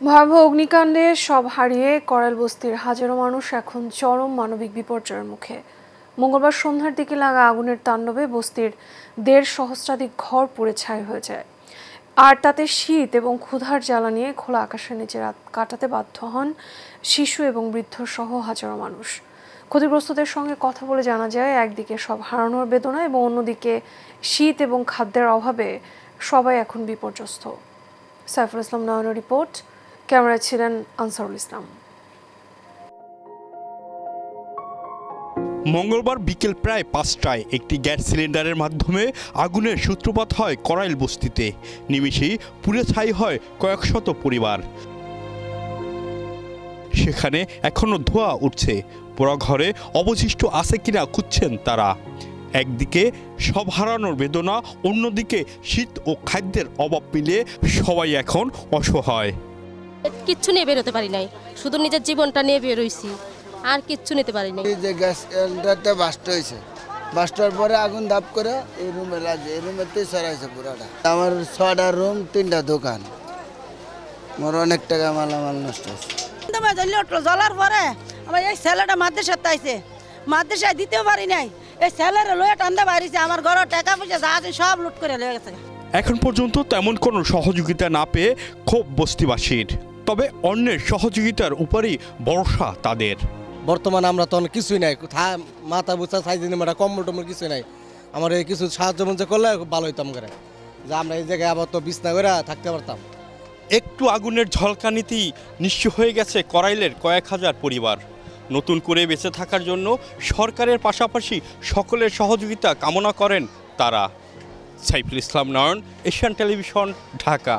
ভয়াবহ অগ্নিকাণ্ডে সব হারিয়ে করাইল বস্তির হাজারো মানুষ এখন চরম মানবিক বিপর্যয়ের মুখে। মঙ্গলবার সন্ধ্যার দিকে লাগা আগুনের তাণ্ডবে বস্তির ১.৫ সহস্রাধিক ঘর পুড়ে ছাই হয়ে যায়। আর তাতে শীত এবং ক্ষুধার জ্বালা নিয়ে খোলা আকাশের নিচে রাত কাটাতে বাধ্য হন শিশু এবং বৃদ্ধ সহ হাজারো মানুষ। ক্ষতিগ্রস্তদের সঙ্গে কথা বলে জানা যায়, একদিকে সব হারানোর বেদনা এবং অন্যদিকে শীত এবং খাদ্যের অভাবে সবাই এখন বিপর্যস্ত। সাইফুল ইসলাম নয়নের রিপোর্ট, ক্যামেরায় ছিলেন আনসারুল ইসলাম। মঙ্গলবার বিকেল প্রায় ৫টায় একটি গ্যাস সিলিন্ডারের মাধ্যমে আগুনের সূত্রপাত হয় করাইল বস্তিতে। নিমেষেই পুড়ে ছাই হয় কয়েক শত পরিবার। সেখানে এখনো ধোঁয়া উঠছে। পোড়া ঘরে অবশিষ্ট আছে কিনা খুঁজছেন তারা। একদিকে সব হারানোর বেদনা, অন্যদিকে শীত ও খাদ্যের অভাব মিলিয়ে সবাই এখন অসহায়। কিচ্ছু নিয়ে বেরোতে পারি নাই, শুধু নিজের জীবনটা নিয়ে বেরোইছি, আর কিচ্ছু নিতে পারি নাই। এই যে গ্যাস সিলিন্ডারটা বাস্ট হয়েছে, বাস্ট হওয়ার পরে আগুন দাপ করে এই রুমে লাগে, এই রুমেতেই সরাইছে পুরাটা। আমার ৬টা রুম, ৩টা দোকান, আমার অনেক টাকা মালামাল নষ্ট হয়েছে। জ্বলার পরে আমার এই ছেলেটা মাদ্রাসাতে আইছে, মাদ্রাসায় দিতেও পারি নাই, এই ছেলেরা লয়ে টান্দা বাড়িছে, আমার ঘর টাকা পয়সা যা আছে সব লুট করে লয়ে গেছে। এখন পর্যন্ত তেমন কোনো সহযোগিতা না পেয়ে ক্ষোভ বস্তিবাসীর। তবে অন্যের সহযোগিতার উপরই ভরসা তাদের। বর্তমানে আমরা তো কিছুই নাই, মাথা বুঝা সাইজে নেই, কম্বল টম্বল কিছুই নাই। আমার এই কিছু সাহায্য মঞ্চ করলে ভালো হইতাম করে, যে আমরা এই জায়গায় আবার তো বিছনা করে থাকতে পারতাম। একটু আগুনের ঝলকানিতেই নিঃস্ব হয়ে গেছে করাইলের কয়েক হাজার পরিবার। নতুন করে বেঁচে থাকার জন্য সরকারের পাশাপাশি সকলের সহযোগিতা কামনা করেন তারা। সাইফুল ইসলাম নয়ন, এশিয়ান টেলিভিশন, ঢাকা।